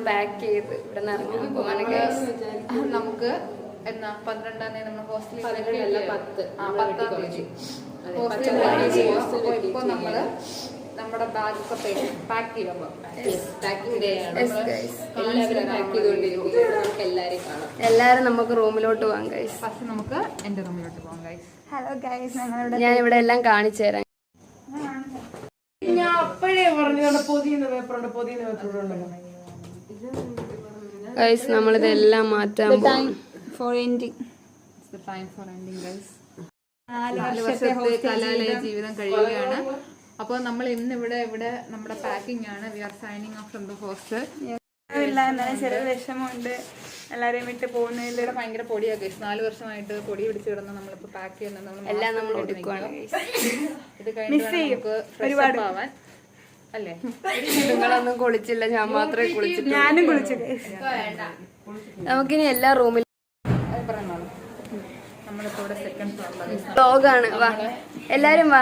Pack ചെയ്ത് ഇവിടെ നിന്ന് ഇറങ്ങാൻ പോവാണ് ഗൈസ്. നമുക്ക് എന്നാ 12-ാം തീയതി നമ്മൾ ഹോസ്റ്റലിൽ 10-ാം തീയതി ഇപ്പൊ നമ്മള് നമ്മുടെ ബാഗൊക്കെ പാക്ക് ചെയ്യുമ്പോൾ പാക്കിംഗ് ഡേ ആണ്. എല്ലാവരും പാക്ക് ചെയ്തുകൊണ്ടിരിക്കും. നമുക്ക് എല്ലാവരെയും കാണാം. എല്ലാരും നമുക്ക് റൂമിലോട്ട് പോവാം ഗൈസ്. ഫസ്റ്റ് നമുക്ക് എന്റെ റൂമിലോട്ട് പോവാം ഗൈസ്. ഹലോ ഗൈസ്, ഞാൻ ഇവിടെ എല്ലാം കാണിച്ചു തരാം. ഞാൻ അപ്പോഴേ പറഞ്ഞു പൊതിയുന്ന പേപ്പറുണ്ട്. ഗൈസ് നമ്മളിതെല്ലാം മാറ്റാൻ പോകും. കലാലയ ജീവിതം കഴിയുകയാണ്. അപ്പോൾ നമ്മൾ ഇന്ന് ഇവിടെ നമ്മുടെ പാക്കിംഗ് ആണ്. We are signing off from the hostel. ചെറിയ വിഷമമുണ്ട് എല്ലാരെയും വിട്ട് പോകുന്നതിൽ. ഭയങ്കര പൊടിയാണ് ഗൈസ്. 4 വർഷമായിട്ട് പൊടി പിടിച്ച് കിടന്ന് നമ്മളിപ്പോ പാക്ക് ചെയ്യുന്നത്. എല്ലാം നമ്മൾ എടുക്കുവാണ്. ഇത് കഴിഞ്ഞിട്ട് നമുക്ക് ഫ്രഷ് അപ്പ് ആവാൻ അല്ലേ? നിങ്ങളൊന്നും കുളിച്ചില്ല, ഞാൻ മാത്രമേ കുളിച്ചിട്ടുള്ളൂ. ഞാനും കുളിച്ചു. നമുക്കിനി എല്ലാ റൂമിലും നമ്മളിപ്പോ ഇവിടെ സെക്കൻഡ് ഫ്ലോറിലാണ്. ബ്ലോഗാണ്. വാ എല്ലാരും വാ.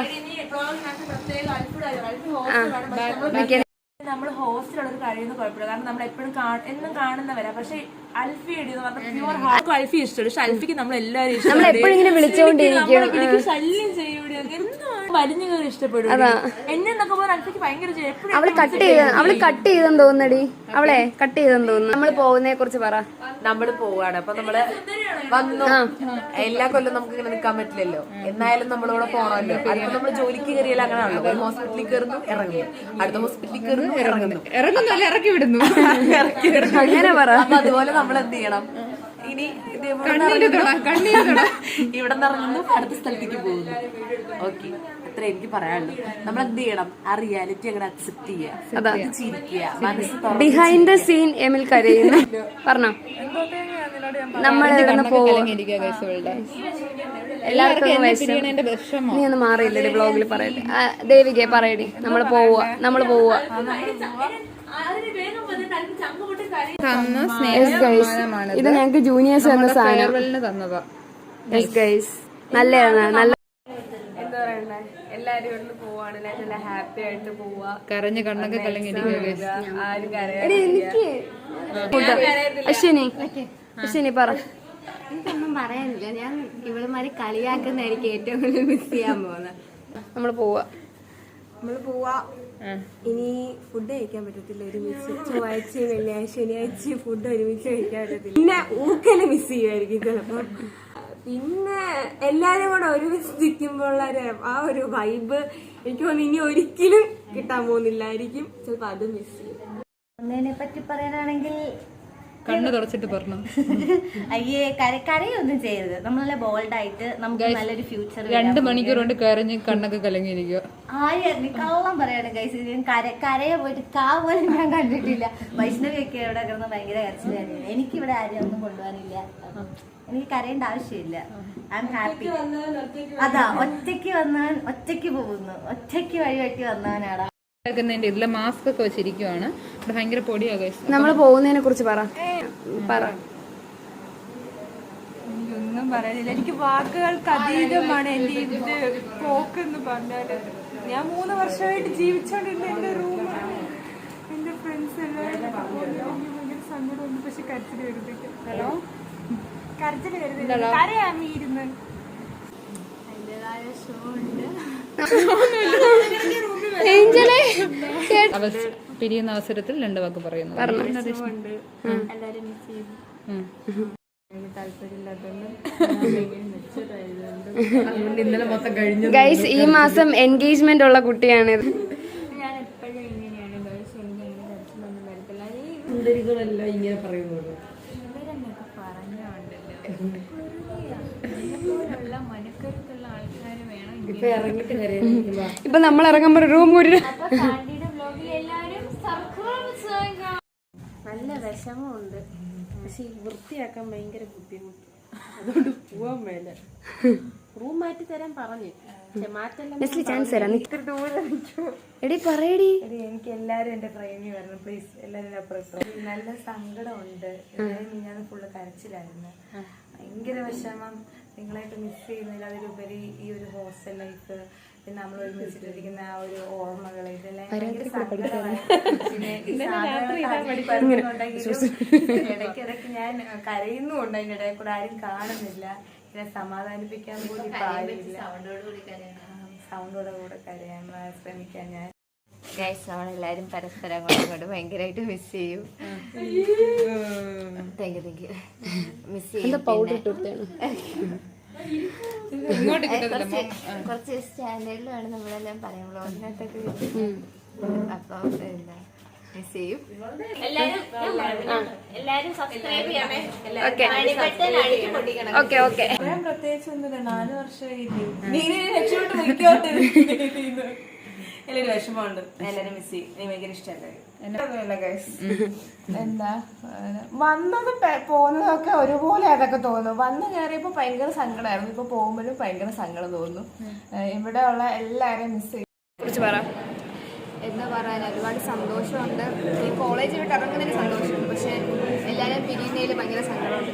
നമ്മൾ ഹോസ്റ്റലുള്ളൊരു കഴിയുന്ന കുഴപ്പമില്ല. കാരണം നമ്മൾ എപ്പോഴും എന്നും കാണുന്നവരാ. പക്ഷെ അൽഫി ഇടിയെന്ന് പറഞ്ഞാൽ പ്യുവർ ഹാർക്കും അൽഫി ഇഷ്ടമാണ്. പക്ഷെ അൽഫിക്ക് നമ്മൾ എല്ലാവരും വിളിച്ചോണ്ടിരിക്കും. ശല്യം ചെയ്യൂടെ വലിഞ്ഞു കയറി ഇഷ്ടപ്പെടും. എന്നെ എന്നൊക്കെ പറഞ്ഞാൽ അൽഫിക്ക് ഭയങ്കര അവള് കട്ട് ചെയ്തെന്ന് തോന്നടി. അവളെ കട്ട് ചെയ്തെന്ന് തോന്നുന്നു. നമ്മൾ പോകുന്നതിനെ കുറിച്ച് പറ. നമ്മള് പോവാണ്. അപ്പൊ നമ്മള് വന്നു. എല്ലാ കൊല്ലം നമുക്ക് ഇങ്ങനെ നിൽക്കാൻ പറ്റില്ലല്ലോ. എന്നായാലും നമ്മളിവിടെ പോണല്ലോ. അടുത്ത നമ്മള് ജോലിക്ക് കയറിയാലും അങ്ങനെയാണല്ലോ. ഒരു ഹോസ്പിറ്റലിൽ കയറുന്നു, ഇറങ്ങുന്നു. അടുത്ത ഹോസ്പിറ്റലിൽ കയറുന്നു, ഇറങ്ങുന്നു. ഇറക്കി വിടുന്നു. അങ്ങനെ പറ. അപ്പൊ അതുപോലെ നമ്മൾ എന്ത് ചെയ്യണം? ഇനി ഇവിടെ നിന്ന് ഇറങ്ങുന്നു, അടുത്ത സ്ഥലത്തേക്ക് പോകുന്നു. ഓക്കെ, അത്ര എനിക്ക് പറയാനുള്ളൂ. നമ്മൾ എന്ത് ചെയ്യണം? ആ റിയാലിറ്റി അങ്ങനെ അക്സെപ്റ്റ് ചെയ്യുക, ചിരിക്കുക, മനസ്സ് ബിഹൈൻഡ് ദ സീൻ എമിൽ കരയുന്നു. പറഞ്ഞോ, നമ്മൾ എല്ലാവർക്കും നീ ഒന്ന് മാറിയില്ലേ ബ്ലോഗിൽ പറയട്ടെ. ദേവികെ പറയടി. നമ്മൾ പോവുക. ഇത് ഞങ്ങക്ക് ജൂനിയേഴ്സ് എന്ന സാധനം തന്നതാ. നല്ലതാണ്. നല്ല എന്താ പറയണ്ടേ, എല്ലാരും ഇവിടുന്ന് പോവാണ്. നല്ല ഹാപ്പി ആയിട്ട് പോവാ. കരഞ്ഞ് കണ്ണൊക്കെ കലങ്ങിയിരിക്കുക. ആരും അശ്വിനി പറ. എനിക്കൊന്നും പറയാനില്ല. ഞാൻ ഇവളുമാരെ കളിയാക്കുന്നതായിരിക്കും ഏറ്റവും കൂടുതൽ മിസ് ചെയ്യാൻ പോകുന്നത്. നമ്മള് പോവാ. ഇനി ഫുഡ് കഴിക്കാൻ പറ്റത്തില്ല ഒരുമിച്ച്. ചൊവ്വാഴ്ച, വെള്ളിയാഴ്ച, ശനിയാഴ്ച ഫുഡ് ഒരുമിച്ച് കഴിക്കാൻ പറ്റത്തില്ല. പിന്നെ ഊക്കല് മിസ് ചെയ്യുമായിരിക്കും ചിലപ്പോ. പിന്നെ എല്ലാരും കൂടെ ഒരുമിച്ച് നിൽക്കുമ്പോൾ ആ ഒരു വൈബ് എനിക്ക് തോന്നുന്നു ഇനി ഒരിക്കലും കിട്ടാൻ പോകുന്നില്ലായിരിക്കും. ചിലപ്പോ അത് മിസ് ചെയ്യും. ഒന്നിനെ പറ്റി പറയാനാണെങ്കിൽ കണ്ണ് തുടച്ചിട്ട് പറഞ്ഞു. അയ്യേ, കരയൊന്നും ചെയ്യരുത്. നമ്മളല്ല ബോൾഡായിട്ട് നമുക്ക് നല്ലൊരു ഫ്യൂച്ചർ. 2 മണിക്കൂർ കൊണ്ട് കരഞ്ഞ് കണ്ണൊക്കെ കലങ്ങിയിരിക്കുക. ആരും കള്ളം പറയാണ് ഗൈസ്. ഞാൻ കരയെ പോയിട്ട് പോലും ഞാൻ കണ്ടിട്ടില്ല. വൈഷ്ണവിയൊക്കെ ഇവിടെ കിടന്ന് ഭയങ്കര കരച്ചിലായിരുന്നു. എനിക്കിവിടെ ആരും ഒന്നും കൊണ്ടുപോകാനില്ല. എനിക്ക് കരയേണ്ട ആവശ്യമില്ല. I am happy. അതാ, ഒറ്റയ്ക്ക് വന്നവൻ ഒറ്റയ്ക്ക് പോകുന്നു. ഒറ്റയ്ക്ക് വഴിവെട്ടി വന്നവനാടാ. ഇതിലെ മാസ്ക് ഒക്കെ വെച്ചിരിക്കുവാണ്. ഭയങ്കര പൊടിയാ ഗൈസ്. നമ്മൾ പോകുന്നതിനെ കുറിച്ച് പറ. എനിക്കൊന്നും പറയാനില്ല. എനിക്ക് വാക്കുകൾക്ക് അതീതമാണ് എന്റെ ഇതിന്റെ പോക്കെന്ന് പറഞ്ഞാല്. ഞാൻ 3 വർഷമായിട്ട് ജീവിച്ചോണ്ടിരുന്ന എന്റെ റൂമാണ്. എന്റെ ഫ്രണ്ട്സ് എല്ലാവരും ഭയങ്കര സങ്കടമുണ്ട്. പക്ഷെ കരച്ചിൽ വരുന്നില്ല. ഹലോ, കരച്ചിൽ വരുന്നില്ല. കരയാമിരുന്ന് അതിൻ്റെതായ ഷോ ഉണ്ട്. പിരിയുന്ന അവസരത്തിൽ 2 വാക്ക് പറയുന്നു. എല്ലാരും മിസ് ചെയ്തു. താല്പര്യമില്ലാത്തതുകൊണ്ട് ഇന്നലെ മൊത്തം കഴിഞ്ഞു. ഗൈസ്, ഈ മാസം എൻഗേജ്മെന്റ് ഉള്ള കുട്ടിയാണിത്. ഞാൻ എപ്പോഴും ഇങ്ങനെയാണ് ഗൈസ്. എനിക്ക് അങ്ങനെ കരച്ചിലൊന്നും വരത്തില്ല. സുന്ദരികളെല്ലാം ഇങ്ങനെ പറയുന്നത്. ഇവരെന്നൊക്കെ പറഞ്ഞുണ്ടല്ലോ, മനക്കരുത്തുള്ള ആൾക്കാർ വേണം. ഇപ്പൊ ഇറങ്ങിട്ട് ഇപ്പൊ നമ്മൾ ഇറങ്ങുമ്പോ റൂം നല്ല വിഷമമുണ്ട്. പക്ഷെ വൃത്തിയാക്കാൻ ഭയങ്കര ബുദ്ധിമുട്ട്. അതുകൊണ്ട് പോവാൻ മേലെ. റൂം മാറ്റി തരാൻ പറഞ്ഞു. എനിക്ക് എല്ലാരും എന്റെ പ്രേമി വരണം പ്ലീസ്. എല്ലാരും അപ്പുറത്തോ. നല്ല സങ്കടമുണ്ട്. ഞാൻ ഫുള്ള് കരച്ചിലായിരുന്നു. ഭയങ്കര വിഷമം. നിങ്ങളായിട്ട് മിസ് ചെയ്യുന്നില്ല. അതിലുപരി ഈ ഒരു ഹോസ്റ്റൽ ലൈഫ്, പിന്നെ നമ്മൾ ഒരുമിച്ചിട്ടിരിക്കുന്ന ആ ഒരു ഓർമ്മകൾ, ഇതെല്ലാം ഇടയ്ക്കിടയ്ക്ക് ഞാൻ കരയുന്നുണ്ട്, അതിന്റെ ഇടയിൽ കൂടെ ആരും കാണുന്നില്ല. പിന്നെ സമാധാനിപ്പിക്കാൻ കൂടി പാടില്ല, സൗണ്ടോടെ കൂടെ കരയാൻ ശ്രമിക്കാൻ ഞാൻ. ഗൈസ്, നമ്മളെല്ലാരും പരസ്പരം അങ്ങോട്ട് ഭയങ്കരമായിട്ട് മിസ് ചെയ്യും. താങ്ക് യു മിസ് ചെയ്യും. കുറച്ച് സ്റ്റാൻഡേർഡിലാണ് നമ്മളെല്ലാം പറയാം, വ്ളോഗിനകത്തൊക്കെ. അപ്പം എന്താ മിസ് ചെയ്യും. എല്ലാരും സബ്സ്ക്രൈബ് ചെയ്യണേ. Okay okay. പ്രത്യേകിച്ച് ഒന്നുമില്ല, 4 വർഷമായില്ലേ നീ രക്ഷപ്പെട്ട് നിൽക്കോട്ടെ. എല്ലാരും വിഷമമുണ്ട്, എല്ലാരും മിസ് ചെയ്യും. നീ ഭയങ്കര ഇഷ്ടമല്ലേ? എന്താ വന്നത് പോകുന്നതൊക്കെ ഒരുപോലെ അതൊക്കെ തോന്നുന്നു. വന്ന് കയറിയപ്പോ ഭയങ്കര സങ്കടമായിരുന്നു, ഇപ്പൊ പോകുമ്പോഴും ഭയങ്കര സങ്കടം തോന്നുന്നു. ഇവിടെ ഉള്ള എല്ലാരെയും മിസ് ചെയ്യും. കുറിച്ച് പറ. എന്താ പറയാൻ, ഒരുപാട് സന്തോഷമുണ്ട്. ഈ കോളേജ് വിട്ട് ഇറങ്ങുന്നതിന് സന്തോഷമുണ്ട്, പക്ഷെ എല്ലാവരും പിരിയുന്നതിൽ ഭയങ്കര സങ്കടമുണ്ട്.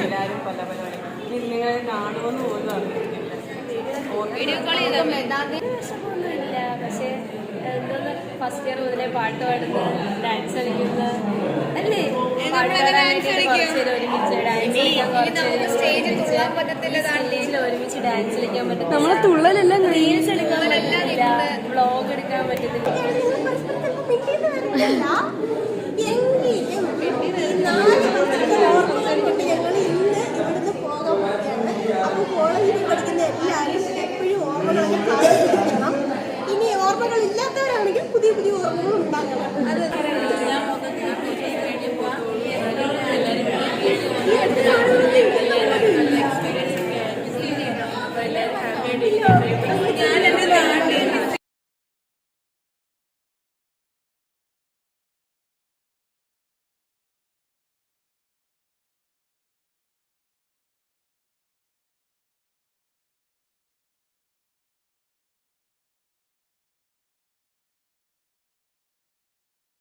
എല്ലാരും പല പല നിങ്ങളെ കാണുമെന്ന് പോലും വീഡിയോ കോൾ ചെയ്താൽ വിഷമമൊന്നുമില്ല. പക്ഷെ എന്തോന്ന് ഫസ്റ്റ് ഇയർ മുതലേ പാട്ട് പാടുന്നത്, ഡാൻസ് കളിക്കുന്നത് അല്ലേ? ഒരുമിച്ച് ഡാൻസ് കളിക്കാൻ പറ്റും, നമ്മളെ തുള്ളലെല്ലാം റീൽസ് എടുക്കാൻ പറ്റുന്നില്ല, വ്ളോഗ് എടുക്കാൻ പറ്റുന്നില്ല. ഇനി ഓർമ്മകൾ ഇല്ലാത്തവരാണെങ്കിൽ പുതിയ പുതിയ ഓർമ്മകൾ ഉണ്ടാകണം. അത്